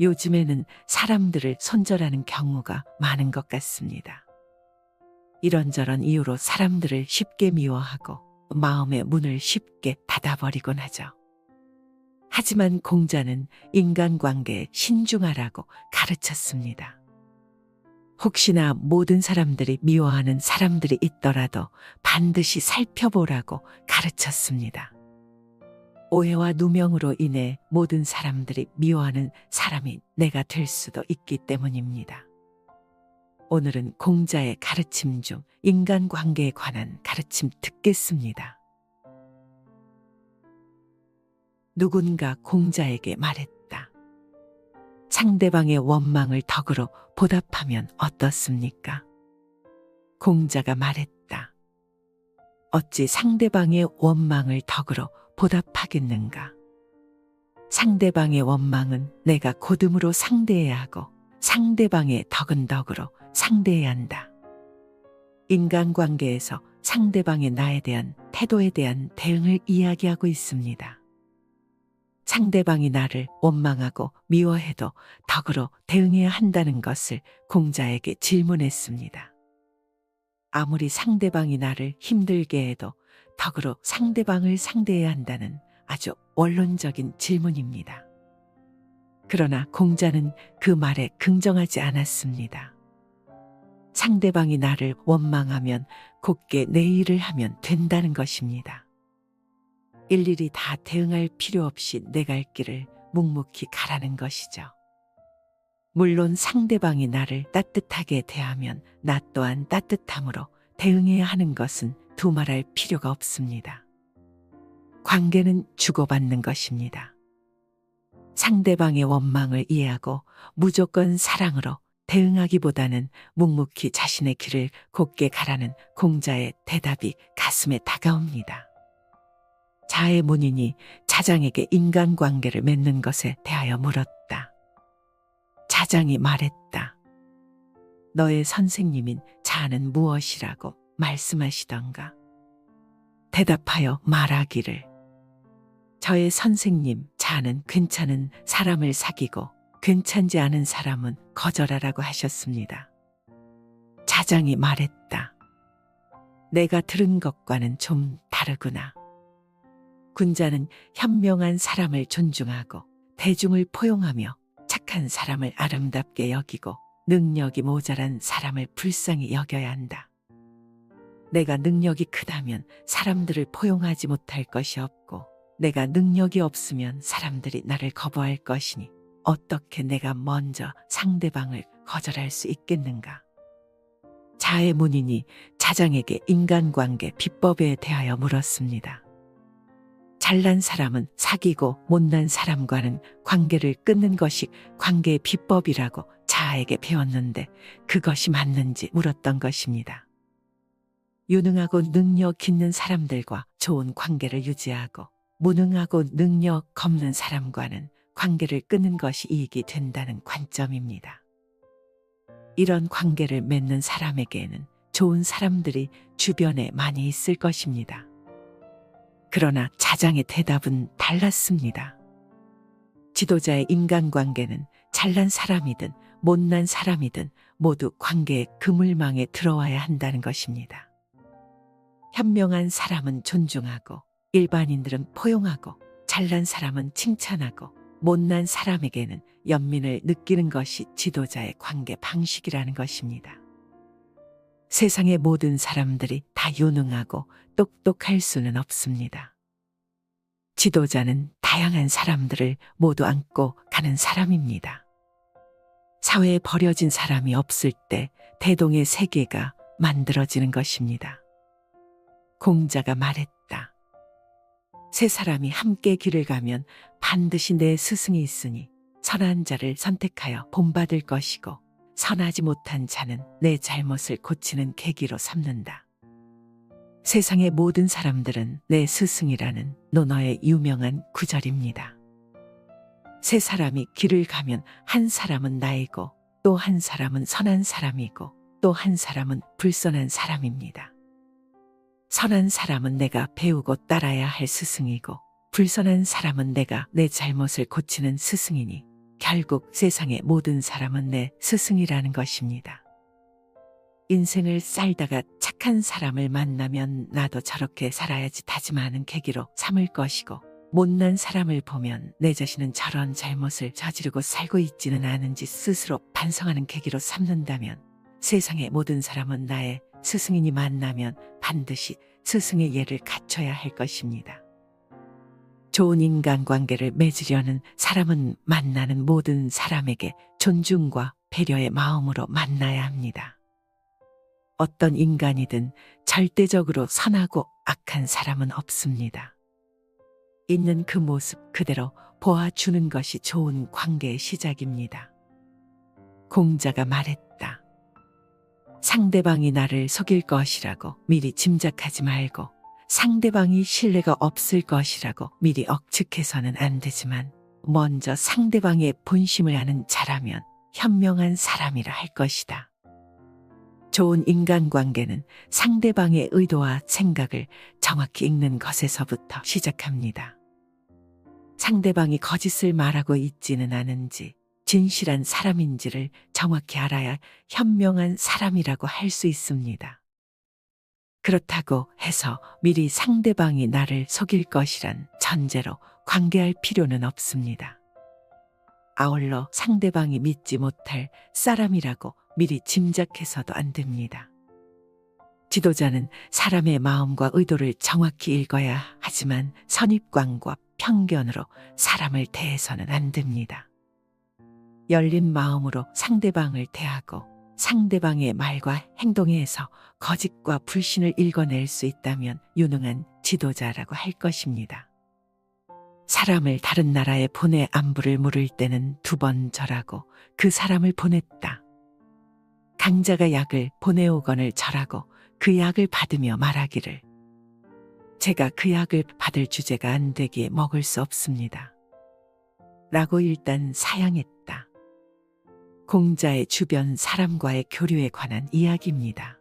요즘에는 사람들을 손절하는 경우가 많은 것 같습니다. 이런저런 이유로 사람들을 쉽게 미워하고 마음의 문을 쉽게 닫아버리곤 하죠. 하지만 공자는 인간관계에 신중하라고 가르쳤습니다. 혹시나 모든 사람들이 미워하는 사람들이 있더라도 반드시 살펴보라고 가르쳤습니다. 오해와 누명으로 인해 모든 사람들이 미워하는 사람이 내가 될 수도 있기 때문입니다. 오늘은 공자의 가르침 중 인간관계에 관한 가르침 듣겠습니다. 누군가 공자에게 말했다. 상대방의 원망을 덕으로 보답하면 어떻습니까? 공자가 말했다. 어찌 상대방의 원망을 덕으로 보답하겠는가? 상대방의 원망은 내가 고듬으로 상대해야 하고 상대방의 덕은 덕으로 상대해야 한다. 인간관계에서 상대방의 나에 대한 태도에 대한 대응을 이야기하고 있습니다. 상대방이 나를 원망하고 미워해도 덕으로 대응해야 한다는 것을 공자에게 질문했습니다. 아무리 상대방이 나를 힘들게 해도 덕으로 상대방을 상대해야 한다는 아주 원론적인 질문입니다. 그러나 공자는 그 말에 긍정하지 않았습니다. 상대방이 나를 원망하면 곱게 내 일을 하면 된다는 것입니다. 일일이 다 대응할 필요 없이 내 갈 길을 묵묵히 가라는 것이죠. 물론 상대방이 나를 따뜻하게 대하면 나 또한 따뜻함으로 대응해야 하는 것은 두말할 필요가 없습니다. 관계는 주고받는 것입니다. 상대방의 원망을 이해하고 무조건 사랑으로 대응하기보다는 묵묵히 자신의 길을 곱게 가라는 공자의 대답이 가슴에 다가옵니다. 자의 문인이 자장에게 인간관계를 맺는 것에 대하여 물었다. 자장이 말했다. 너의 선생님인 자는 무엇이라고 말씀하시던가? 대답하여 말하기를 저의 선생님 자는 괜찮은 사람을 사귀고 괜찮지 않은 사람은 거절하라고 하셨습니다. 자장이 말했다. 내가 들은 것과는 좀 다르구나. 군자는 현명한 사람을 존중하고 대중을 포용하며 착한 사람을 아름답게 여기고 능력이 모자란 사람을 불쌍히 여겨야 한다. 내가 능력이 크다면 사람들을 포용하지 못할 것이 없고 내가 능력이 없으면 사람들이 나를 거부할 것이니 어떻게 내가 먼저 상대방을 거절할 수 있겠는가? 자의 문인이 자장에게 인간관계 비법에 대하여 물었습니다. 잘난 사람은 사귀고 못난 사람과는 관계를 끊는 것이 관계의 비법이라고 자아에게 배웠는데 그것이 맞는지 물었던 것입니다. 유능하고 능력 있는 사람들과 좋은 관계를 유지하고 무능하고 능력 없는 사람과는 관계를 끊는 것이 이익이 된다는 관점입니다. 이런 관계를 맺는 사람에게는 좋은 사람들이 주변에 많이 있을 것입니다. 그러나 자장의 대답은 달랐습니다. 지도자의 인간관계는 잘난 사람이든 못난 사람이든 모두 관계의 그물망에 들어와야 한다는 것입니다. 현명한 사람은 존중하고 일반인들은 포용하고 잘난 사람은 칭찬하고 못난 사람에게는 연민을 느끼는 것이 지도자의 관계 방식이라는 것입니다. 세상의 모든 사람들이 다 유능하고 똑똑할 수는 없습니다. 지도자는 다양한 사람들을 모두 안고 가는 사람입니다. 사회에 버려진 사람이 없을 때 대동의 세계가 만들어지는 것입니다. 공자가 말했다. 세 사람이 함께 길을 가면 반드시 내 스승이 있으니 선한 자를 선택하여 본받을 것이고 선하지 못한 자는 내 잘못을 고치는 계기로 삼는다. 세상의 모든 사람들은 내 스승이라는 논어의 유명한 구절입니다. 세 사람이 길을 가면 한 사람은 나이고 또 한 사람은 선한 사람이고 또 한 사람은 불선한 사람입니다. 선한 사람은 내가 배우고 따라야 할 스승이고 불선한 사람은 내가 내 잘못을 고치는 스승이니 결국 세상의 모든 사람은 내 스승이라는 것입니다. 인생을 살다가 착한 사람을 만나면 나도 저렇게 살아야지 다짐하는 계기로 삼을 것이고, 못난 사람을 보면 내 자신은 저런 잘못을 저지르고 살고 있지는 않은지 스스로 반성하는 계기로 삼는다면 세상의 모든 사람은 나의 스승이니 만나면 반드시 스승의 예를 갖춰야 할 것입니다. 좋은 인간관계를 맺으려는 사람은 만나는 모든 사람에게 존중과 배려의 마음으로 만나야 합니다. 어떤 인간이든 절대적으로 선하고 악한 사람은 없습니다. 있는 그 모습 그대로 보아주는 것이 좋은 관계의 시작입니다. 공자가 말했다. 상대방이 나를 속일 것이라고 미리 짐작하지 말고, 상대방이 신뢰가 없을 것이라고 미리 억측해서는 안 되지만, 먼저 상대방의 본심을 아는 자라면 현명한 사람이라 할 것이다. 좋은 인간관계는 상대방의 의도와 생각을 정확히 읽는 것에서부터 시작합니다. 상대방이 거짓을 말하고 있지는 않은지, 진실한 사람인지를 정확히 알아야 현명한 사람이라고 할 수 있습니다. 그렇다고 해서 미리 상대방이 나를 속일 것이란 전제로 관계할 필요는 없습니다. 아울러 상대방이 믿지 못할 사람이라고 미리 짐작해서도 안 됩니다. 지도자는 사람의 마음과 의도를 정확히 읽어야 하지만 선입관과 편견으로 사람을 대해서는 안 됩니다. 열린 마음으로 상대방을 대하고 상대방의 말과 행동에서 거짓과 불신을 읽어낼 수 있다면 유능한 지도자라고 할 것입니다. 사람을 다른 나라에 보내 안부를 물을 때는 2번 절하고 그 사람을 보냈다. 강자가 약을 보내오거늘 절하고 그 약을 받으며 말하기를, 제가 그 약을 받을 주제가 안 되기에 먹을 수 없습니다. 라고 일단 사양했다. 공자의 주변 사람과의 교류에 관한 이야기입니다.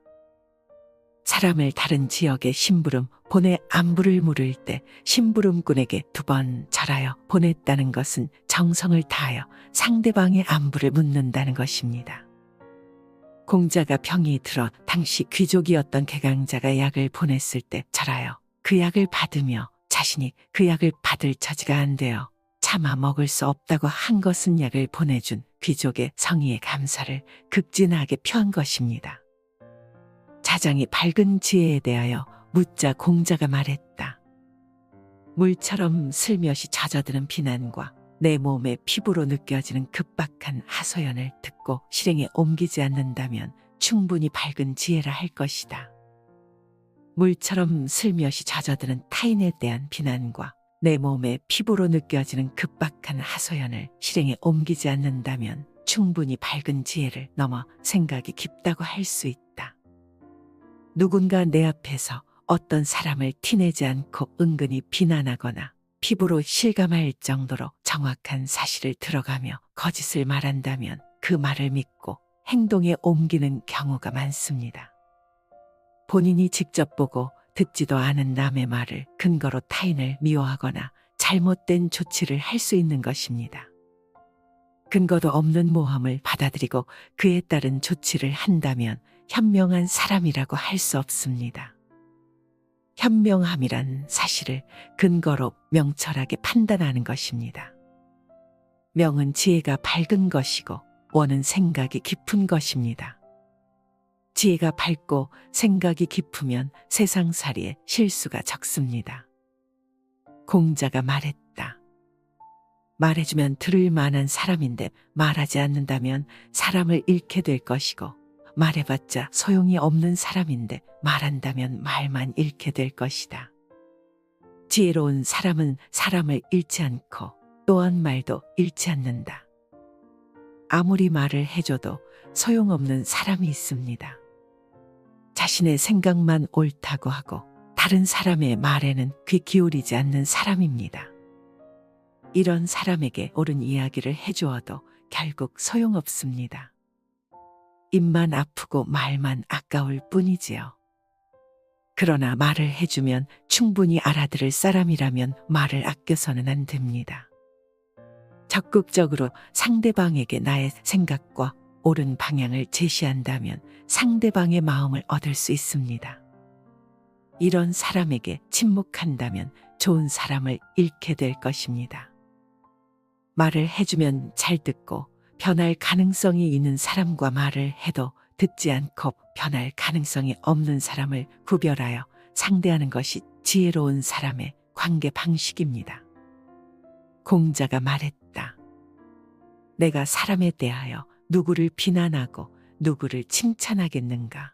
사람을 다른 지역에 심부름 보내 안부를 물을 때 심부름꾼에게 2번 절하여 보냈다는 것은 정성을 다하여 상대방의 안부를 묻는다는 것입니다. 공자가 병이 들어 당시 귀족이었던 개강자가 약을 보냈을 때 절하여 그 약을 받으며 자신이 그 약을 받을 처지가 안 되어 차마 먹을 수 없다고 한 것은 약을 보내준 귀족의 성의의 감사를 극진하게 표한 것입니다. 자장이 밝은 지혜에 대하여 묻자 공자가 말했다. 물처럼 슬며시 젖어드는 비난과 내 몸의 피부로 느껴지는 급박한 하소연을 듣고 실행에 옮기지 않는다면 충분히 밝은 지혜라 할 것이다. 물처럼 슬며시 젖어드는 타인에 대한 비난과 내 몸의 피부로 느껴지는 급박한 하소연을 실행에 옮기지 않는다면 충분히 밝은 지혜를 넘어 생각이 깊다고 할 수 있다. 누군가 내 앞에서 어떤 사람을 티내지 않고 은근히 비난하거나 피부로 실감할 정도로 정확한 사실을 들어가며 거짓을 말한다면 그 말을 믿고 행동에 옮기는 경우가 많습니다. 본인이 직접 보고 듣지도 않은 남의 말을 근거로 타인을 미워하거나 잘못된 조치를 할 수 있는 것입니다. 근거도 없는 모함을 받아들이고 그에 따른 조치를 한다면 현명한 사람이라고 할 수 없습니다. 현명함이란 사실을 근거로 명철하게 판단하는 것입니다. 명은 지혜가 밝은 것이고 원은 생각이 깊은 것입니다. 지혜가 밝고 생각이 깊으면 세상살이에 실수가 적습니다. 공자가 말했다. 말해주면 들을 만한 사람인데 말하지 않는다면 사람을 잃게 될 것이고, 말해봤자 소용이 없는 사람인데 말한다면 말만 잃게 될 것이다. 지혜로운 사람은 사람을 잃지 않고 또한 말도 잃지 않는다. 아무리 말을 해줘도 소용없는 사람이 있습니다. 자신의 생각만 옳다고 하고 다른 사람의 말에는 귀 기울이지 않는 사람입니다. 이런 사람에게 옳은 이야기를 해주어도 결국 소용없습니다. 입만 아프고 말만 아까울 뿐이지요. 그러나 말을 해주면 충분히 알아들을 사람이라면 말을 아껴서는 안 됩니다. 적극적으로 상대방에게 나의 생각과 옳은 방향을 제시한다면 상대방의 마음을 얻을 수 있습니다. 이런 사람에게 침묵한다면 좋은 사람을 잃게 될 것입니다. 말을 해주면 잘 듣고 변할 가능성이 있는 사람과 말을 해도 듣지 않고 변할 가능성이 없는 사람을 구별하여 상대하는 것이 지혜로운 사람의 관계 방식입니다. 공자가 말했다. 내가 사람에 대하여 누구를 비난하고 누구를 칭찬하겠는가?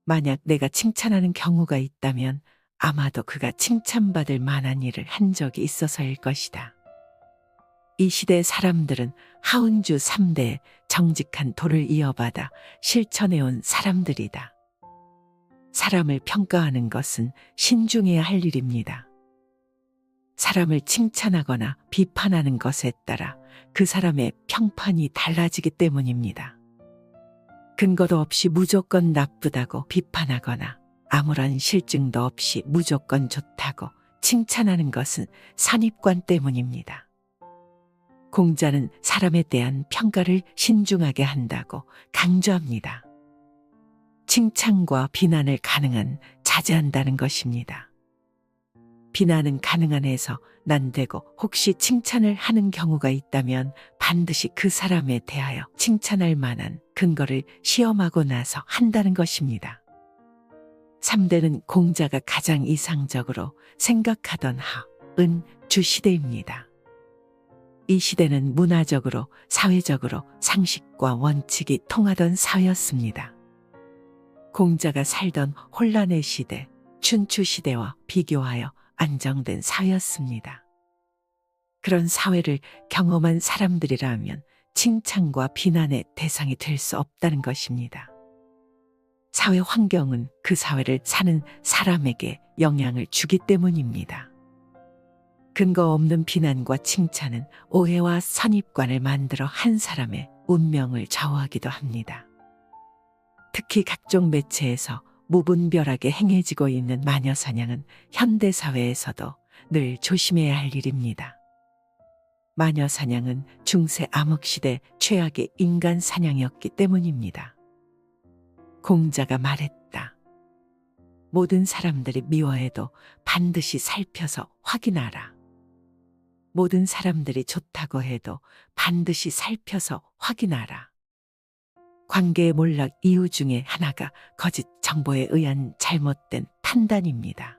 만약 내가 칭찬하는 경우가 있다면 아마도 그가 칭찬받을 만한 일을 한 적이 있어서일 것이다. 이 시대 사람들은 하운주 3대의 정직한 도를 이어받아 실천해온 사람들이다. 사람을 평가하는 것은 신중해야 할 일입니다. 사람을 칭찬하거나 비판하는 것에 따라 그 사람의 평판이 달라지기 때문입니다. 근거도 없이 무조건 나쁘다고 비판하거나 아무런 실증도 없이 무조건 좋다고 칭찬하는 것은 선입관 때문입니다. 공자는 사람에 대한 평가를 신중하게 한다고 강조합니다. 칭찬과 비난을 가능한 자제한다는 것입니다. 비난은 가능한 해서 난되고 혹시 칭찬을 하는 경우가 있다면 반드시 그 사람에 대하여 칭찬할 만한 근거를 시험하고 나서 한다는 것입니다. 3대는 공자가 가장 이상적으로 생각하던 은, 주 시대입니다. 이 시대는 문화적으로, 사회적으로 상식과 원칙이 통하던 사회였습니다. 공자가 살던 혼란의 시대, 춘추 시대와 비교하여 안정된 사회였습니다. 그런 사회를 경험한 사람들이라면 칭찬과 비난의 대상이 될 수 없다는 것입니다. 사회 환경은 그 사회를 사는 사람에게 영향을 주기 때문입니다. 근거 없는 비난과 칭찬은 오해와 선입관을 만들어 한 사람의 운명을 좌우하기도 합니다. 특히 각종 매체에서 무분별하게 행해지고 있는 마녀사냥은 현대사회에서도 늘 조심해야 할 일입니다. 마녀사냥은 중세 암흑시대 최악의 인간 사냥이었기 때문입니다. 공자가 말했다. 모든 사람들이 미워해도 반드시 살펴서 확인하라. 모든 사람들이 좋다고 해도 반드시 살펴서 확인하라. 관계의 몰락 이유 중에 하나가 거짓 정보에 의한 잘못된 판단입니다.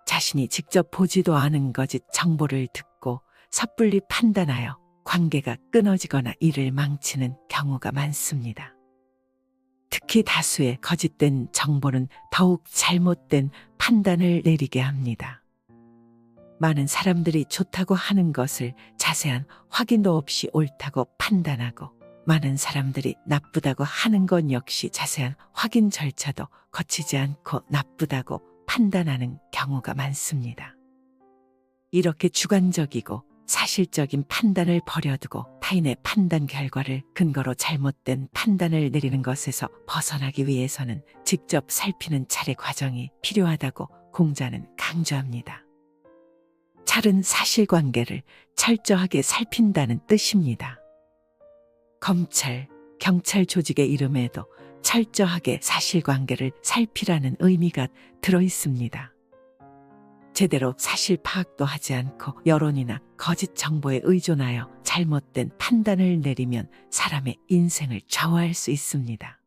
자신이 직접 보지도 않은 거짓 정보를 듣고 섣불리 판단하여 관계가 끊어지거나 일을 망치는 경우가 많습니다. 특히 다수의 거짓된 정보는 더욱 잘못된 판단을 내리게 합니다. 많은 사람들이 좋다고 하는 것을 자세한 확인도 없이 옳다고 판단하고 많은 사람들이 나쁘다고 하는 것 역시 자세한 확인 절차도 거치지 않고 나쁘다고 판단하는 경우가 많습니다. 이렇게 주관적이고 사실적인 판단을 버려두고 타인의 판단 결과를 근거로 잘못된 판단을 내리는 것에서 벗어나기 위해서는 직접 살피는 차례 과정이 필요하다고 공자는 강조합니다. 찰은 사실관계를 철저하게 살핀다는 뜻입니다. 검찰, 경찰 조직의 이름에도 철저하게 사실관계를 살피라는 의미가 들어있습니다. 제대로 사실 파악도 하지 않고 여론이나 거짓 정보에 의존하여 잘못된 판단을 내리면 사람의 인생을 좌우할 수 있습니다.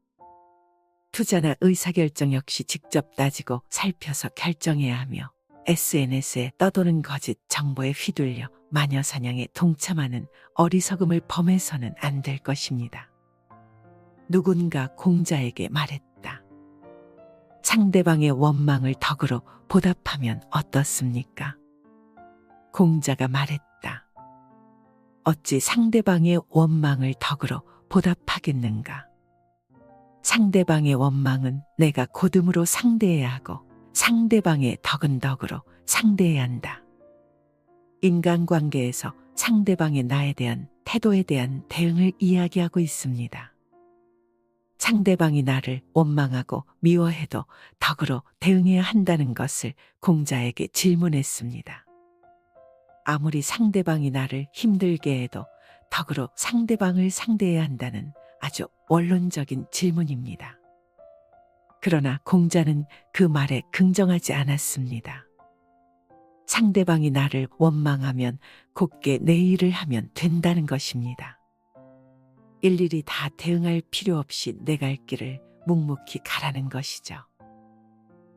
투자나 의사결정 역시 직접 따지고 살펴서 결정해야 하며 SNS에 떠도는 거짓 정보에 휘둘려 마녀사냥에 동참하는 어리석음을 범해서는 안 될 것입니다. 누군가 공자에게 말했다. 상대방의 원망을 덕으로 보답하면 어떻습니까? 공자가 말했다. 어찌 상대방의 원망을 덕으로 보답하겠는가? 상대방의 원망은 내가 고듬으로 상대해야 하고 상대방의 덕은 덕으로 상대해야 한다. 인간관계에서 상대방의 나에 대한 태도에 대한 대응을 이야기하고 있습니다. 상대방이 나를 원망하고 미워해도 덕으로 대응해야 한다는 것을 공자에게 질문했습니다. 아무리 상대방이 나를 힘들게 해도 덕으로 상대방을 상대해야 한다는 아주 원론적인 질문입니다. 그러나 공자는 그 말에 긍정하지 않았습니다. 상대방이 나를 원망하면 곱게 내 일을 하면 된다는 것입니다. 일일이 다 대응할 필요 없이 내 갈 길을 묵묵히 가라는 것이죠.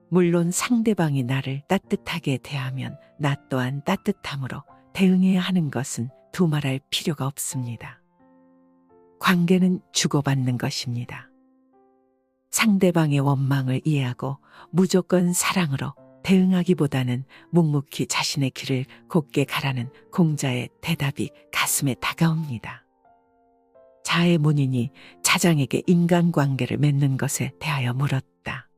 물론 상대방이 나를 따뜻하게 대하면 나 또한 따뜻함으로 대응해야 하는 것은 두말할 필요가 없습니다. 관계는 주고받는 것입니다. 상대방의 원망을 이해하고 무조건 사랑으로 대응하기보다는 묵묵히 자신의 길을 곧게 가라는 공자의 대답이 가슴에 다가옵니다. 자의 문인이 자장에게 인간관계를 맺는 것에 대하여 물었다.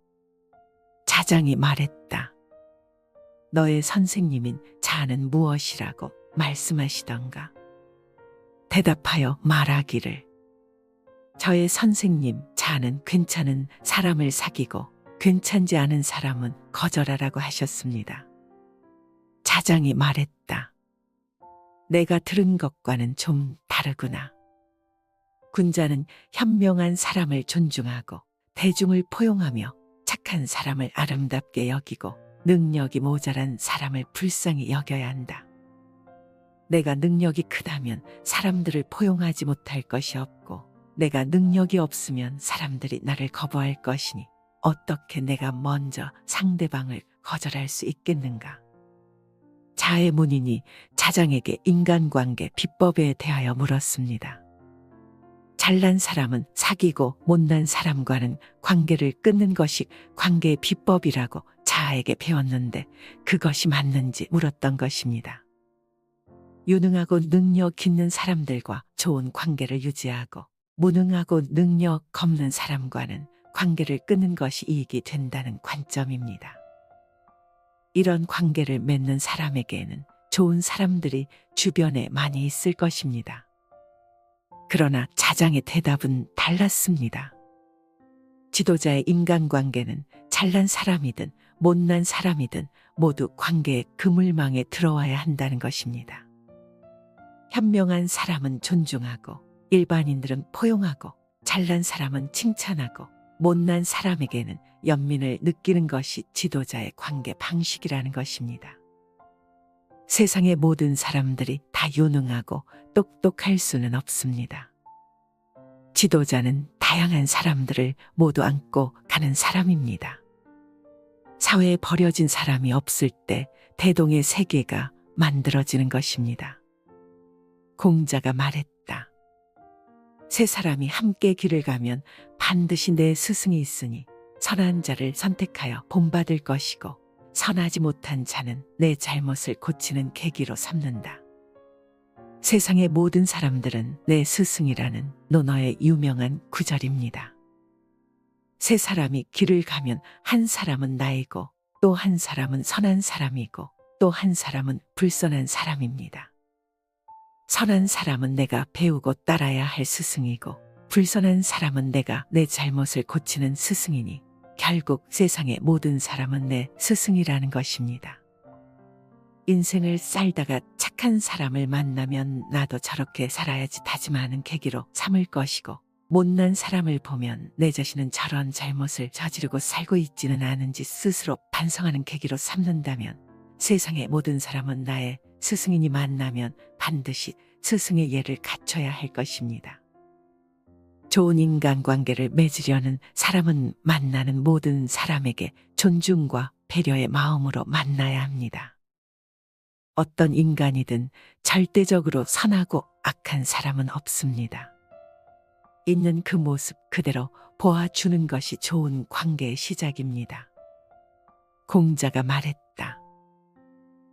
자장이 말했다. 너의 선생님인 자는 무엇이라고 말씀하시던가? 대답하여 말하기를 저의 선생님 자는 괜찮은 사람을 사귀고 괜찮지 않은 사람은 거절하라고 하셨습니다. 자장이 말했다. 내가 들은 것과는 좀 다르구나. 군자는 현명한 사람을 존중하고 대중을 포용하며 착한 사람을 아름답게 여기고 능력이 모자란 사람을 불쌍히 여겨야 한다. 내가 능력이 크다면 사람들을 포용하지 못할 것이 없고 내가 능력이 없으면 사람들이 나를 거부할 것이니 어떻게 내가 먼저 상대방을 거절할 수 있겠는가? 자의 문인이 자장에게 인간관계 비법에 대하여 물었습니다. 잘난 사람은 사귀고 못난 사람과는 관계를 끊는 것이 관계의 비법이라고 자에게 배웠는데 그것이 맞는지 물었던 것입니다. 유능하고 능력 있는 사람들과 좋은 관계를 유지하고 무능하고 능력 없는 사람과는 관계를 끊는 것이 이익이 된다는 관점입니다. 이런 관계를 맺는 사람에게는 좋은 사람들이 주변에 많이 있을 것입니다. 그러나 자장의 대답은 달랐습니다. 지도자의 인간관계는 잘난 사람이든 못난 사람이든 모두 관계의 그물망에 들어와야 한다는 것입니다. 현명한 사람은 존중하고 일반인들은 포용하고 잘난 사람은 칭찬하고 못난 사람에게는 연민을 느끼는 것이 지도자의 관계 방식이라는 것입니다. 세상의 모든 사람들이 다 유능하고 똑똑할 수는 없습니다. 지도자는 다양한 사람들을 모두 안고 가는 사람입니다. 사회에 버려진 사람이 없을 때 대동의 세계가 만들어지는 것입니다. 공자가 말했다. 세 사람이 함께 길을 가면 반드시 내 스승이 있으니 선한 자를 선택하여 본받을 것이고 선하지 못한 자는 내 잘못을 고치는 계기로 삼는다. 세상의 모든 사람들은 내 스승이라는 논어의 유명한 구절입니다. 세 사람이 길을 가면 한 사람은 나이고 또 한 사람은 선한 사람이고 또 한 사람은 불선한 사람입니다. 선한 사람은 내가 배우고 따라야 할 스승이고 불선한 사람은 내가 내 잘못을 고치는 스승이니 결국 세상의 모든 사람은 내 스승이라는 것입니다. 인생을 살다가 착한 사람을 만나면 나도 저렇게 살아야지 다짐하는 계기로 삼을 것이고 못난 사람을 보면 내 자신은 저런 잘못을 저지르고 살고 있지는 않은지 스스로 반성하는 계기로 삼는다면 세상의 모든 사람은 나의 스승이니 만나면 반드시 스승의 예를 갖춰야 할 것입니다. 좋은 인간관계를 맺으려는 사람은 만나는 모든 사람에게 존중과 배려의 마음으로 만나야 합니다. 어떤 인간이든 절대적으로 선하고 악한 사람은 없습니다. 있는 그 모습 그대로 보아주는 것이 좋은 관계의 시작입니다. 공자가 말했다.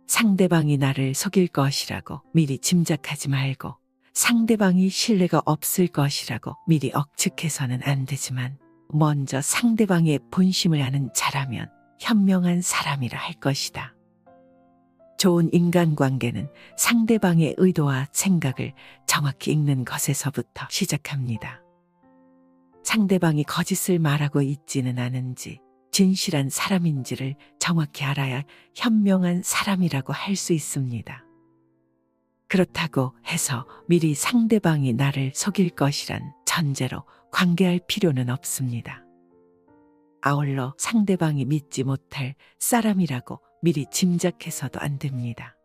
상대방이 나를 속일 것이라고 미리 짐작하지 말고 상대방이 신뢰가 없을 것이라고 미리 억측해서는 안 되지만 먼저 상대방의 본심을 아는 자라면 현명한 사람이라 할 것이다. 좋은 인간관계는 상대방의 의도와 생각을 정확히 읽는 것에서부터 시작합니다. 상대방이 거짓을 말하고 있지는 않은지 진실한 사람인지를 정확히 알아야 현명한 사람이라고 할 수 있습니다. 그렇다고 해서 미리 상대방이 나를 속일 것이란 전제로 관계할 필요는 없습니다. 아울러 상대방이 믿지 못할 사람이라고 미리 짐작해서도 안 됩니다.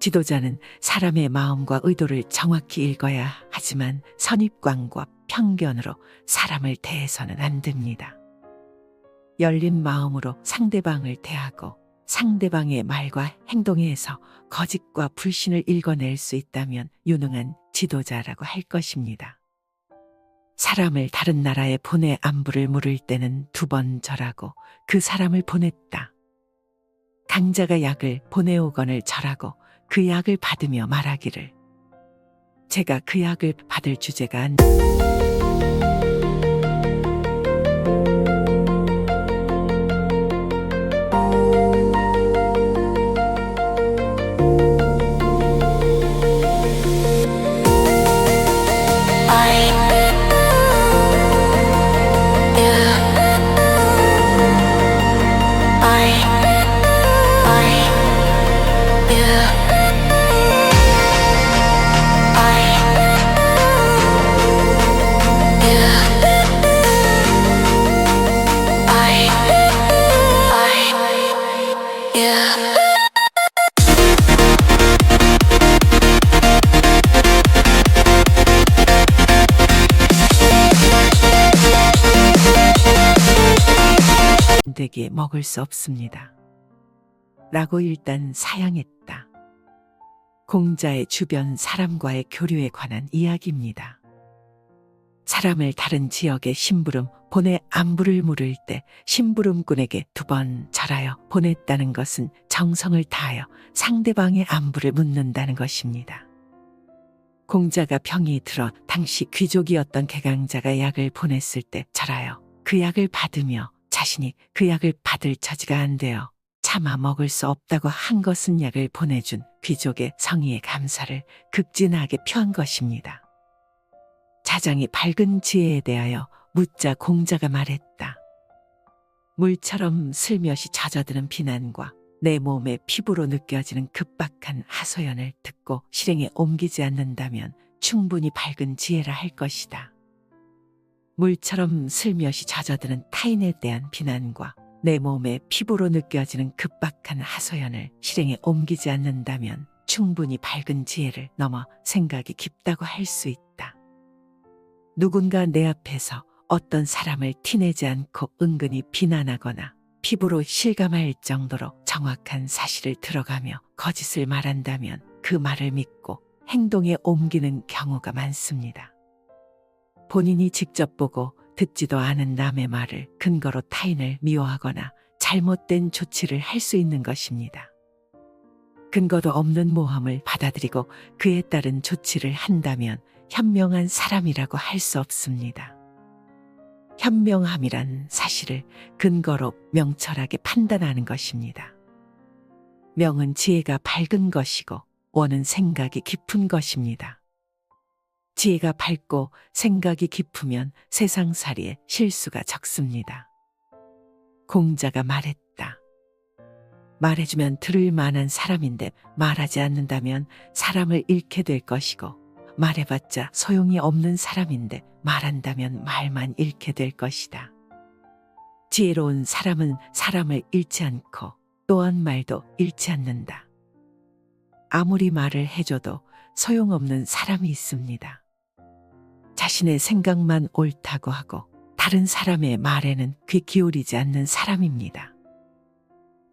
지도자는 사람의 마음과 의도를 정확히 읽어야 하지만 선입관과 편견으로 사람을 대해서는 안 됩니다. 열린 마음으로 상대방을 대하고 상대방의 말과 행동에서 거짓과 불신을 읽어낼 수 있다면 유능한 지도자라고 할 것입니다. 사람을 다른 나라에 보내 안부를 물을 때는 2번 절하고 그 사람을 보냈다. 강자가 약을 보내오거늘 절하고 그 약을 받으며 말하기를 제가 그 약을 받을 주제가 안 되게 먹을 수 없습니다. 라고 일단 사양했다. 공자의 주변 사람과의 교류에 관한 이야기입니다. 사람을 다른 지역에 심부름 보내 안부를 물을 때 심부름꾼에게 2번 절하여 보냈다는 것은 정성을 다하여 상대방의 안부를 묻는다는 것입니다. 공자가 병이 들어 당시 귀족이었던 개강자가 약을 보냈을 때 절하여 그 약을 받으며 자신이 그 약을 받을 처지가 안 되어 차마 먹을 수 없다고 한 것은 약을 보내준 귀족의 성의의 감사를 극진하게 표한 것입니다. 자장이 밝은 지혜에 대하여 묻자 공자가 말했다. 물처럼 슬며시 젖어드는 비난과 내 몸의 피부로 느껴지는 급박한 하소연을 듣고 실행에 옮기지 않는다면 충분히 밝은 지혜라 할 것이다. 물처럼 슬며시 젖어드는 타인에 대한 비난과 내 몸의 피부로 느껴지는 급박한 하소연을 실행에 옮기지 않는다면 충분히 밝은 지혜를 넘어 생각이 깊다고 할 수 있다. 누군가 내 앞에서 어떤 사람을 티내지 않고 은근히 비난하거나 피부로 실감할 정도로 정확한 사실을 들어가며 거짓을 말한다면 그 말을 믿고 행동에 옮기는 경우가 많습니다. 본인이 직접 보고 듣지도 않은 남의 말을 근거로 타인을 미워하거나 잘못된 조치를 할 수 있는 것입니다. 근거도 없는 모함을 받아들이고 그에 따른 조치를 한다면 현명한 사람이라고 할 수 없습니다. 현명함이란 사실을 근거로 명철하게 판단하는 것입니다. 명은 지혜가 밝은 것이고 원은 생각이 깊은 것입니다. 지혜가 밝고 생각이 깊으면 세상살이에 실수가 적습니다. 공자가 말했다. 말해주면 들을 만한 사람인데 말하지 않는다면 사람을 잃게 될 것이고 말해봤자 소용이 없는 사람인데 말한다면 말만 잃게 될 것이다. 지혜로운 사람은 사람을 잃지 않고 또한 말도 잃지 않는다. 아무리 말을 해줘도 소용없는 사람이 있습니다. 자신의 생각만 옳다고 하고 다른 사람의 말에는 귀 기울이지 않는 사람입니다.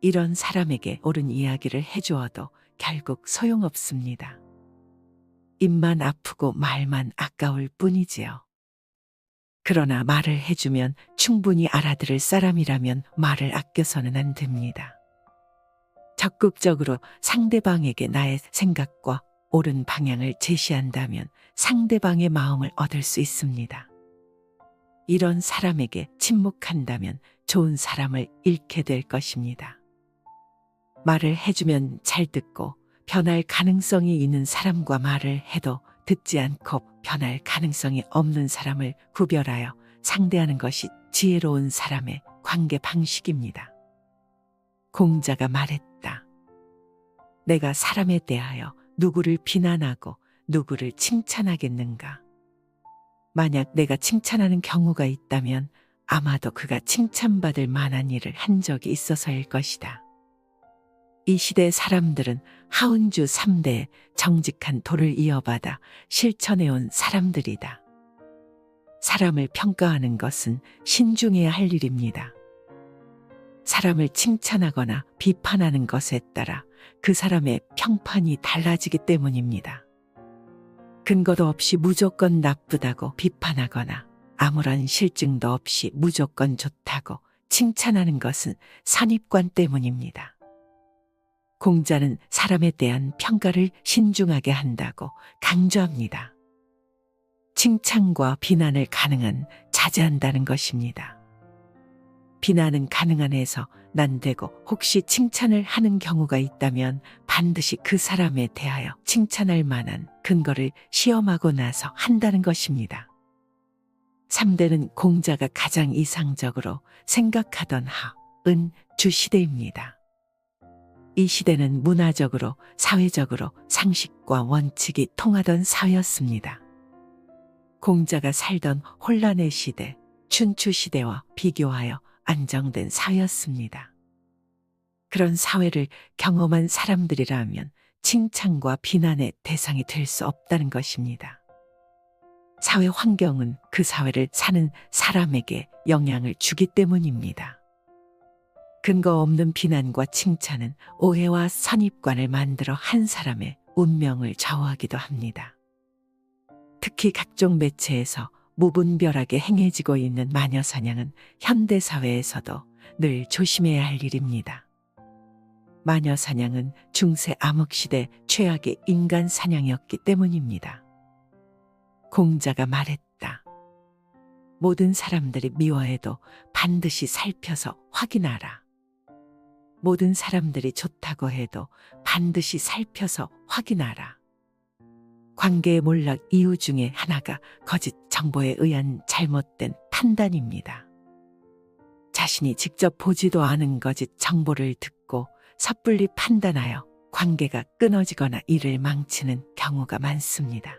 이런 사람에게 옳은 이야기를 해주어도 결국 소용없습니다. 입만 아프고 말만 아까울 뿐이지요. 그러나 말을 해주면 충분히 알아들을 사람이라면 말을 아껴서는 안 됩니다. 적극적으로 상대방에게 나의 생각과 옳은 방향을 제시한다면 상대방의 마음을 얻을 수 있습니다. 이런 사람에게 침묵한다면 좋은 사람을 잃게 될 것입니다. 말을 해주면 잘 듣고 변할 가능성이 있는 사람과 말을 해도 듣지 않고 변할 가능성이 없는 사람을 구별하여 상대하는 것이 지혜로운 사람의 관계 방식입니다. 공자가 말했다. 내가 사람에 대하여 누구를 비난하고 누구를 칭찬하겠는가? 만약 내가 칭찬하는 경우가 있다면 아마도 그가 칭찬받을 만한 일을 한 적이 있어서일 것이다. 이 시대 사람들은 하운주 3대의 정직한 도를 이어받아 실천해온 사람들이다. 사람을 평가하는 것은 신중해야 할 일입니다. 사람을 칭찬하거나 비판하는 것에 따라 그 사람의 평판이 달라지기 때문입니다. 근거도 없이 무조건 나쁘다고 비판하거나 아무런 실증도 없이 무조건 좋다고 칭찬하는 것은 선입관 때문입니다. 공자는 사람에 대한 평가를 신중하게 한다고 강조합니다. 칭찬과 비난을 가능한 자제한다는 것입니다. 비난은 가능한 해서 난되고 혹시 칭찬을 하는 경우가 있다면 반드시 그 사람에 대하여 칭찬할 만한 근거를 시험하고 나서 한다는 것입니다. 3대는 공자가 가장 이상적으로 생각하던 은 주시대입니다. 이 시대는 문화적으로 사회적으로 상식과 원칙이 통하던 사회였습니다. 공자가 살던 혼란의 시대, 춘추 시대와 비교하여 안정된 사회였습니다. 그런 사회를 경험한 사람들이라면 칭찬과 비난의 대상이 될 수 없다는 것입니다. 사회 환경은 그 사회를 사는 사람에게 영향을 주기 때문입니다. 근거 없는 비난과 칭찬은 오해와 선입관을 만들어 한 사람의 운명을 좌우하기도 합니다. 특히 각종 매체에서 무분별하게 행해지고 있는 마녀사냥은 현대사회에서도 늘 조심해야 할 일입니다. 마녀사냥은 중세 암흑시대 최악의 인간 사냥이었기 때문입니다. 공자가 말했다. 모든 사람들이 미워해도 반드시 살펴서 확인하라. 모든 사람들이 좋다고 해도 반드시 살펴서 확인하라. 관계의 몰락 이유 중에 하나가 거짓 정보에 의한 잘못된 판단입니다. 자신이 직접 보지도 않은 거짓 정보를 듣고 섣불리 판단하여 관계가 끊어지거나 일을 망치는 경우가 많습니다.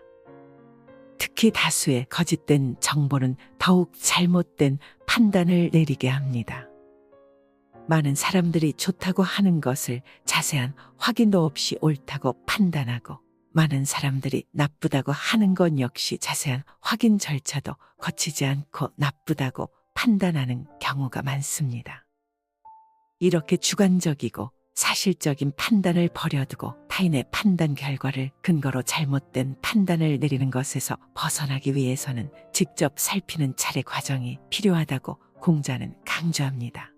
특히 다수의 거짓된 정보는 더욱 잘못된 판단을 내리게 합니다. 많은 사람들이 좋다고 하는 것을 자세한 확인도 없이 옳다고 판단하고 많은 사람들이 나쁘다고 하는 것 역시 자세한 확인 절차도 거치지 않고 나쁘다고 판단하는 경우가 많습니다. 이렇게 주관적이고 사실적인 판단을 버려두고 타인의 판단 결과를 근거로 잘못된 판단을 내리는 것에서 벗어나기 위해서는 직접 살피는 차례 과정이 필요하다고 공자는 강조합니다.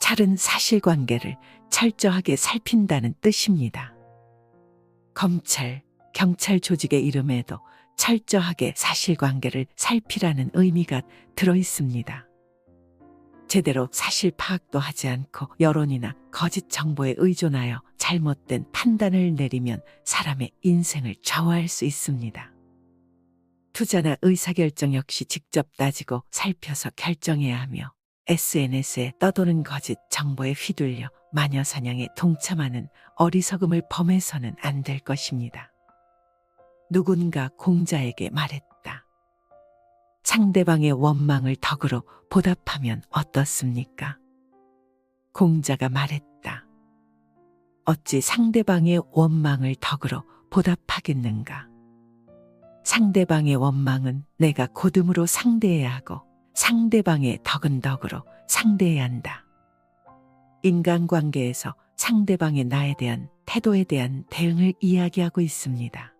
찰은 사실관계를 철저하게 살핀다는 뜻입니다. 검찰, 경찰 조직의 이름에도 철저하게 사실관계를 살피라는 의미가 들어 있습니다. 제대로 사실 파악도 하지 않고 여론이나 거짓 정보에 의존하여 잘못된 판단을 내리면 사람의 인생을 좌우할 수 있습니다. 투자나 의사결정 역시 직접 따지고 살펴서 결정해야 하며 SNS에 떠도는 거짓 정보에 휘둘려 마녀사냥에 동참하는 어리석음을 범해서는 안 될 것입니다. 누군가 공자에게 말했다. 상대방의 원망을 덕으로 보답하면 어떻습니까? 공자가 말했다. 어찌 상대방의 원망을 덕으로 보답하겠는가? 상대방의 원망은 내가 고듬으로 상대해야 하고 상대방의 덕은 덕으로 상대해야 한다. 인간관계에서 상대방의 나에 대한 태도에 대한 대응을 이야기하고 있습니다.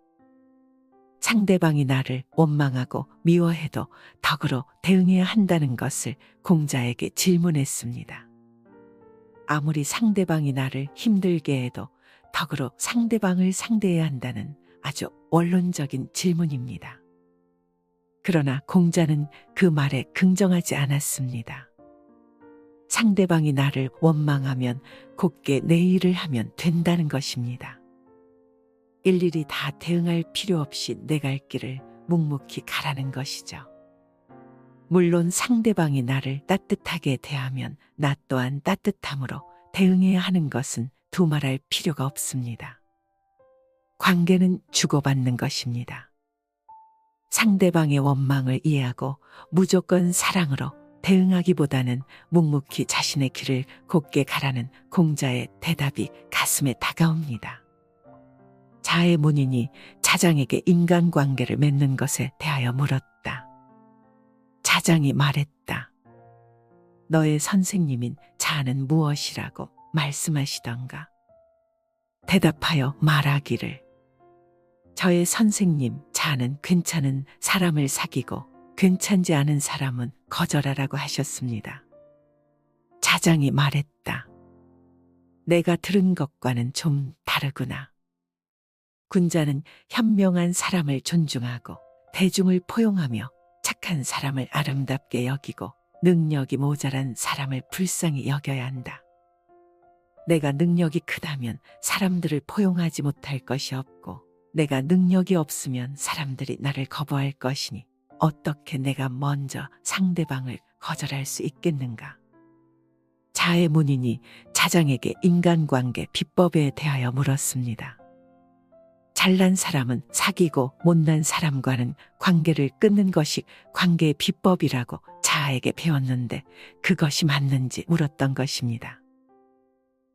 상대방이 나를 원망하고 미워해도 덕으로 대응해야 한다는 것을 공자에게 질문했습니다. 아무리 상대방이 나를 힘들게 해도 덕으로 상대방을 상대해야 한다는 아주 원론적인 질문입니다. 그러나 공자는 그 말에 긍정하지 않았습니다. 상대방이 나를 원망하면 곱게 내 일을 하면 된다는 것입니다. 일일이 다 대응할 필요 없이 내 갈 길을 묵묵히 가라는 것이죠. 물론 상대방이 나를 따뜻하게 대하면 나 또한 따뜻함으로 대응해야 하는 것은 두말할 필요가 없습니다. 관계는 주고받는 것입니다. 상대방의 원망을 이해하고 무조건 사랑으로 대응하기보다는 묵묵히 자신의 길을 곧게 가라는 공자의 대답이 가슴에 다가옵니다. 자의 문인이 자장에게 인간관계를 맺는 것에 대하여 물었다. 자장이 말했다. 너의 선생님인 자는 무엇이라고 말씀하시던가? 대답하여 말하기를 저의 선생님 자는 괜찮은 사람을 사귀고 괜찮지 않은 사람은 거절하라고 하셨습니다. 자장이 말했다. 내가 들은 것과는 좀 다르구나. 군자는 현명한 사람을 존중하고 대중을 포용하며 착한 사람을 아름답게 여기고 능력이 모자란 사람을 불쌍히 여겨야 한다. 내가 능력이 크다면 사람들을 포용하지 못할 것이 없고 내가 능력이 없으면 사람들이 나를 거부할 것이니 어떻게 내가 먼저 상대방을 거절할 수 있겠는가? 자의 문인이 자장에게 인간관계 비법에 대하여 물었습니다. 잘난 사람은 사귀고 못난 사람과는 관계를 끊는 것이 관계의 비법이라고 자에게 배웠는데 그것이 맞는지 물었던 것입니다.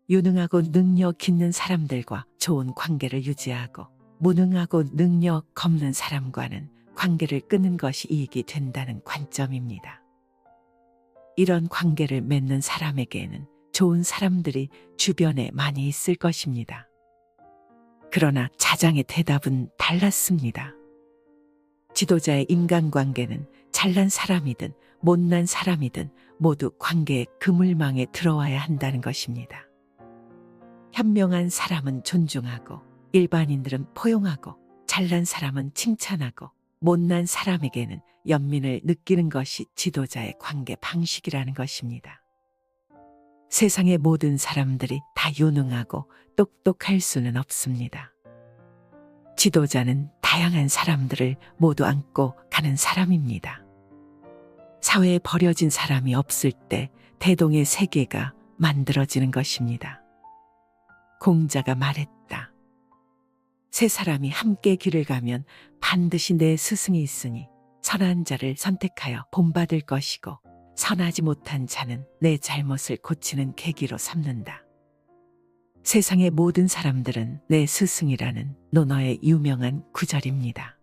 유능하고 능력 있는 사람들과 좋은 관계를 유지하고 무능하고 능력 없는 사람과는 관계를 끊는 것이 이익이 된다는 관점입니다. 이런 관계를 맺는 사람에게는 좋은 사람들이 주변에 많이 있을 것입니다. 그러나 자장의 대답은 달랐습니다. 지도자의 인간관계는 잘난 사람이든 못난 사람이든 모두 관계의 그물망에 들어와야 한다는 것입니다. 현명한 사람은 존중하고 일반인들은 포용하고 잘난 사람은 칭찬하고 못난 사람에게는 연민을 느끼는 것이 지도자의 관계 방식이라는 것입니다. 세상의 모든 사람들이 다 유능하고 똑똑할 수는 없습니다. 지도자는 다양한 사람들을 모두 안고 가는 사람입니다. 사회에 버려진 사람이 없을 때 대동의 세계가 만들어지는 것입니다. 공자가 말했다. 세 사람이 함께 길을 가면 반드시 내 스승이 있으니 선한 자를 선택하여 본받을 것이고 선하지 못한 자는 내 잘못을 고치는 계기로 삼는다. 세상의 모든 사람들은 내 스승이라는 논어의 유명한 구절입니다.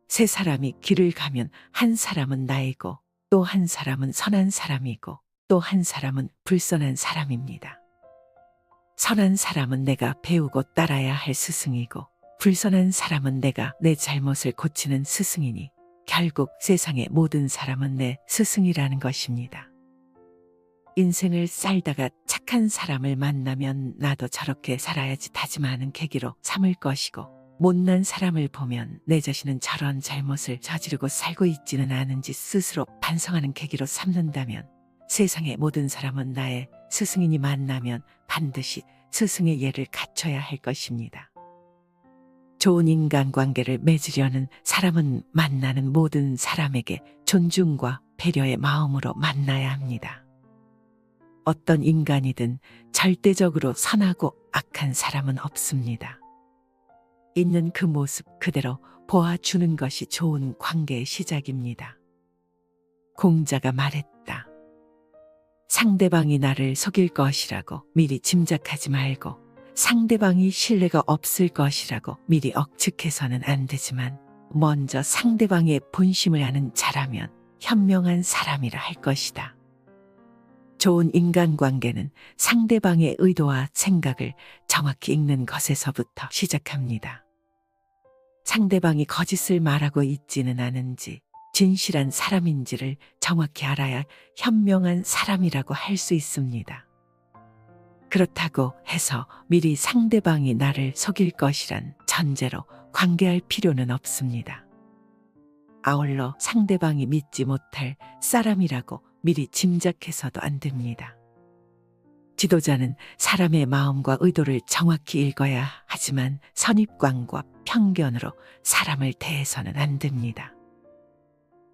세 사람이 길을 가면 한 사람은 나이고 또 한 사람은 선한 사람이고 또 한 사람은 불선한 사람입니다. 선한 사람은 내가 배우고 따라야 할 스승이고 불선한 사람은 내가 내 잘못을 고치는 스승이니 결국 세상의 모든 사람은 내 스승이라는 것입니다. 인생을 살다가 착한 사람을 만나면 나도 저렇게 살아야지 다짐하는 계기로 삼을 것이고 못난 사람을 보면 내 자신은 저런 잘못을 저지르고 살고 있지는 않은지 스스로 반성하는 계기로 삼는다면 세상의 모든 사람은 나의 스승이니 만나면 반드시 스승의 예를 갖춰야 할 것입니다. 좋은 인간관계를 맺으려는 사람은 만나는 모든 사람에게 존중과 배려의 마음으로 만나야 합니다. 어떤 인간이든 절대적으로 선하고 악한 사람은 없습니다. 있는 그 모습 그대로 보아주는 것이 좋은 관계의 시작입니다. 공자가 말했다. 상대방이 나를 속일 것이라고 미리 짐작하지 말고 상대방이 신뢰가 없을 것이라고 미리 억측해서는 안 되지만 먼저 상대방의 본심을 아는 자라면 현명한 사람이라 할 것이다. 좋은 인간관계는 상대방의 의도와 생각을 정확히 읽는 것에서부터 시작합니다. 상대방이 거짓을 말하고 있지는 않은지 진실한 사람인지를 정확히 알아야 현명한 사람이라고 할 수 있습니다. 그렇다고 해서 미리 상대방이 나를 속일 것이란 전제로 관계할 필요는 없습니다. 아울러 상대방이 믿지 못할 사람이라고 미리 짐작해서도 안 됩니다. 지도자는 사람의 마음과 의도를 정확히 읽어야 하지만 선입관과 편견으로 사람을 대해서는 안 됩니다.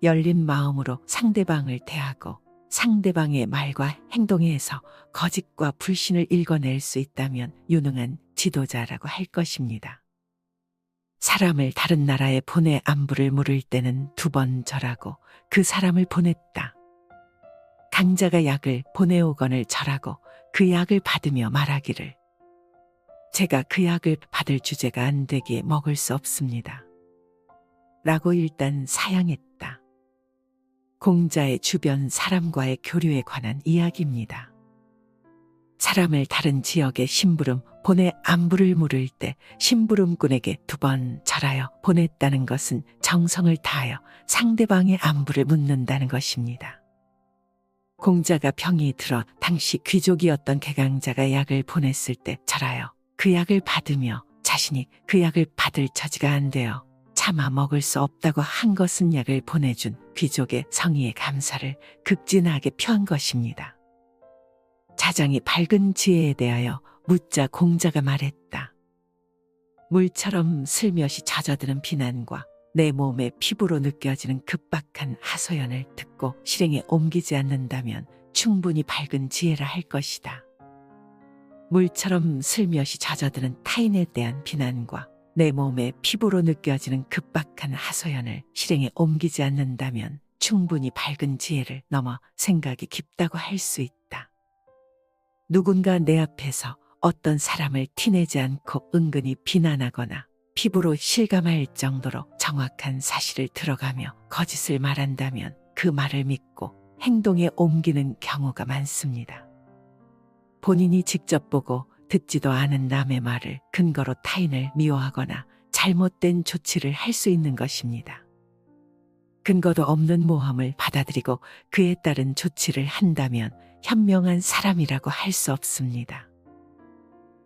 열린 마음으로 상대방을 대하고 상대방의 말과 행동에서 거짓과 불신을 읽어낼 수 있다면 유능한 지도자라고 할 것입니다. 사람을 다른 나라에 보내 안부를 물을 때는 2번 절하고 그 사람을 보냈다. 강자가 약을 보내오거늘 절하고 그 약을 받으며 말하기를 제가 그 약을 받을 주제가 안 되기에 먹을 수 없습니다. 라고 일단 사양했다. 공자의 주변 사람과의 교류에 관한 이야기입니다. 사람을 다른 지역에 심부름 보내 안부를 물을 때 심부름꾼에게 2번 절하여 보냈다는 것은 정성을 다하여 상대방의 안부를 묻는다는 것입니다. 공자가 병이 들어 당시 귀족이었던 개강자가 약을 보냈을 때 절하여 그 약을 받으며 자신이 그 약을 받을 처지가 안 되어 차마 먹을 수 없다고 한 것은 약을 보내준 귀족의 성의에 감사를 극진하게 표한 것입니다. 자장이 밝은 지혜에 대하여 묻자 공자가 말했다. 물처럼 슬며시 젖어드는 비난과 내 몸의 피부로 느껴지는 급박한 하소연을 듣고 실행에 옮기지 않는다면 충분히 밝은 지혜라 할 것이다. 물처럼 슬며시 젖어드는 타인에 대한 비난과 내 몸의 피부로 느껴지는 급박한 하소연을 실행에 옮기지 않는다면 충분히 밝은 지혜를 넘어 생각이 깊다고 할 수 있다. 누군가 내 앞에서 어떤 사람을 티내지 않고 은근히 비난하거나 피부로 실감할 정도로 정확한 사실을 들어가며 거짓을 말한다면 그 말을 믿고 행동에 옮기는 경우가 많습니다. 본인이 직접 보고 듣지도 않은 남의 말을 근거로 타인을 미워하거나 잘못된 조치를 할 수 있는 것입니다. 근거도 없는 모함을 받아들이고 그에 따른 조치를 한다면 현명한 사람이라고 할 수 없습니다.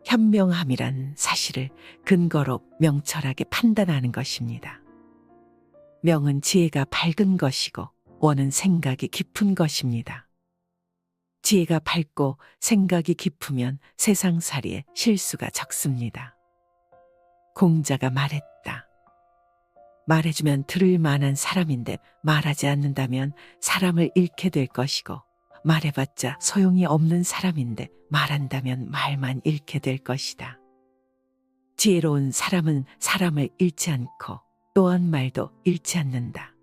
현명함이란 사실을 근거로 명철하게 판단하는 것입니다. 명은 지혜가 밝은 것이고 원은 생각이 깊은 것입니다. 지혜가 밝고 생각이 깊으면 세상살이에 실수가 적습니다. 공자가 말했다. 말해주면 들을 만한 사람인데 말하지 않는다면 사람을 잃게 될 것이고 말해봤자 소용이 없는 사람인데 말한다면 말만 잃게 될 것이다. 지혜로운 사람은 사람을 잃지 않고 또한 말도 잃지 않는다.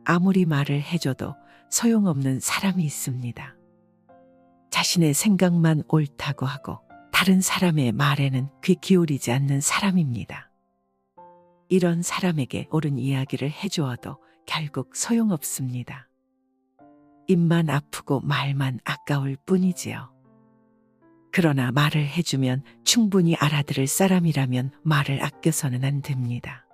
아무리 말을 해줘도 소용없는 사람이 있습니다. 자신의 생각만 옳다고 하고 다른 사람의 말에는 귀 기울이지 않는 사람입니다. 이런 사람에게 옳은 이야기를 해주어도 결국 소용없습니다. 입만 아프고 말만 아까울 뿐이지요. 그러나 말을 해주면 충분히 알아들을 사람이라면 말을 아껴서는 안 됩니다.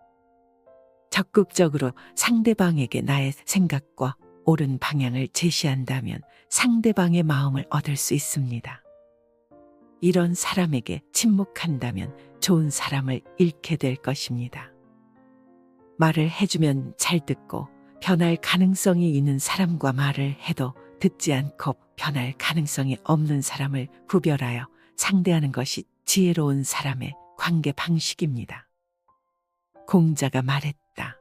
적극적으로 상대방에게 나의 생각과 옳은 방향을 제시한다면 상대방의 마음을 얻을 수 있습니다. 이런 사람에게 침묵한다면 좋은 사람을 잃게 될 것입니다. 말을 해주면 잘 듣고 변할 가능성이 있는 사람과 말을 해도 듣지 않고 변할 가능성이 없는 사람을 구별하여 상대하는 것이 지혜로운 사람의 관계 방식입니다. 공자가 말했다.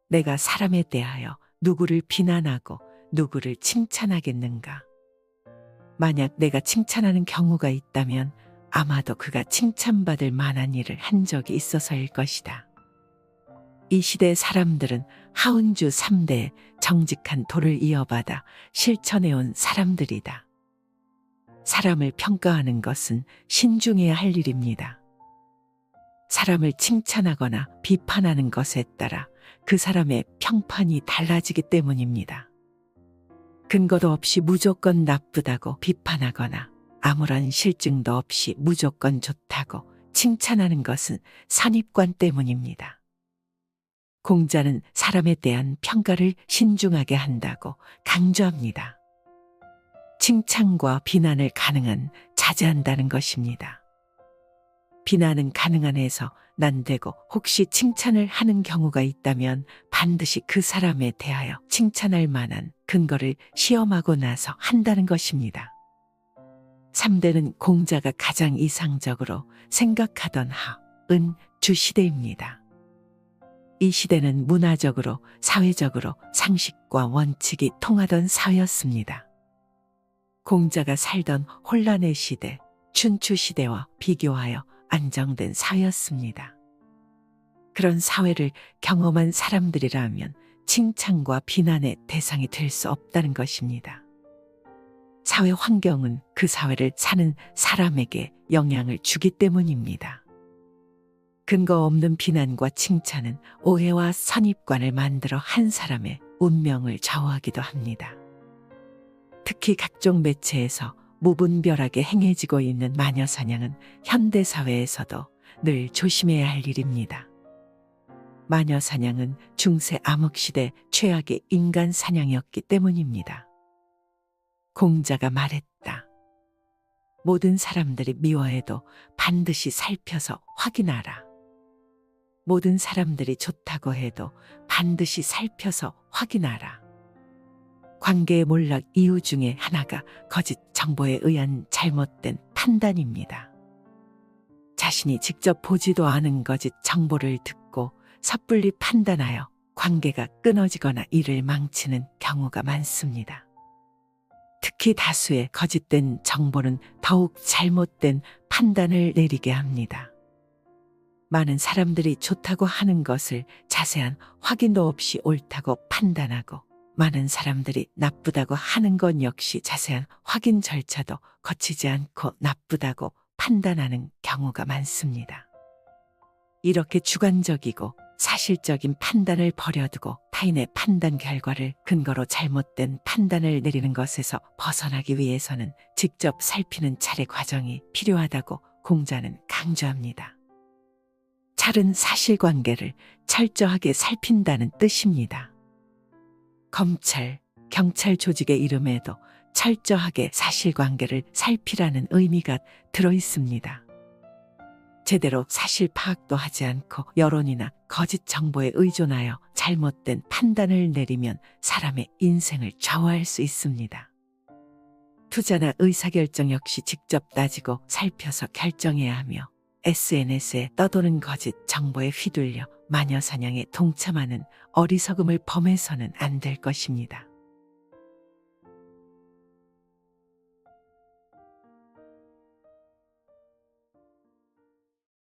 내가 사람에 대하여 누구를 비난하고 누구를 칭찬하겠는가? 만약 내가 칭찬하는 경우가 있다면 아마도 그가 칭찬받을 만한 일을 한 적이 있어서일 것이다. 이 시대 사람들은 하운주 3대의 정직한 도를 이어받아 실천해온 사람들이다. 사람을 평가하는 것은 신중해야 할 일입니다. 사람을 칭찬하거나 비판하는 것에 따라 그 사람의 평판이 달라지기 때문입니다. 근거도 없이 무조건 나쁘다고 비판하거나 아무런 실증도 없이 무조건 좋다고 칭찬하는 것은 선입관 때문입니다. 공자는 사람에 대한 평가를 신중하게 한다고 강조합니다. 칭찬과 비난을 가능한 자제한다는 것입니다. 비난은 가능한 해서 난되고 혹시 칭찬을 하는 경우가 있다면 반드시 그 사람에 대하여 칭찬할 만한 근거를 시험하고 나서 한다는 것입니다. 3대는 공자가 가장 이상적으로 생각하던 은 주시대입니다. 이 시대는 문화적으로 사회적으로 상식과 원칙이 통하던 사회였습니다. 공자가 살던 혼란의 시대, 춘추 시대와 비교하여 안정된 사회였습니다. 그런 사회를 경험한 사람들이라면 칭찬과 비난의 대상이 될 수 없다는 것입니다. 사회 환경은 그 사회를 사는 사람에게 영향을 주기 때문입니다. 근거 없는 비난과 칭찬은 오해와 선입관을 만들어 한 사람의 운명을 좌우하기도 합니다. 특히 각종 매체에서 무분별하게 행해지고 있는 마녀사냥은 현대사회에서도 늘 조심해야 할 일입니다. 마녀사냥은 중세 암흑시대 최악의 인간 사냥이었기 때문입니다. 공자가 말했다. 모든 사람들이 미워해도 반드시 살펴서 확인하라. 모든 사람들이 좋다고 해도 반드시 살펴서 확인하라. 관계의 몰락 이유 중에 하나가 거짓 정보에 의한 잘못된 판단입니다. 자신이 직접 보지도 않은 거짓 정보를 듣고 섣불리 판단하여 관계가 끊어지거나 일을 망치는 경우가 많습니다. 특히 다수의 거짓된 정보는 더욱 잘못된 판단을 내리게 합니다. 많은 사람들이 좋다고 하는 것을 자세한 확인도 없이 옳다고 판단하고, 많은 사람들이 나쁘다고 하는 것 역시 자세한 확인 절차도 거치지 않고 나쁘다고 판단하는 경우가 많습니다. 이렇게 주관적이고 사실적인 판단을 버려두고 타인의 판단 결과를 근거로 잘못된 판단을 내리는 것에서 벗어나기 위해서는 직접 살피는 차례 과정이 필요하다고 공자는 강조합니다. 찰은 사실관계를 철저하게 살핀다는 뜻입니다. 검찰, 경찰 조직의 이름에도 철저하게 사실관계를 살피라는 의미가 들어 있습니다. 제대로 사실 파악도 하지 않고 여론이나 거짓 정보에 의존하여 잘못된 판단을 내리면 사람의 인생을 좌우할 수 있습니다. 투자나 의사결정 역시 직접 따지고 살펴서 결정해야 하며, SNS에 떠도는 거짓 정보에 휘둘려 마녀사냥에 동참하는 어리석음을 범해서는 안 될 것입니다.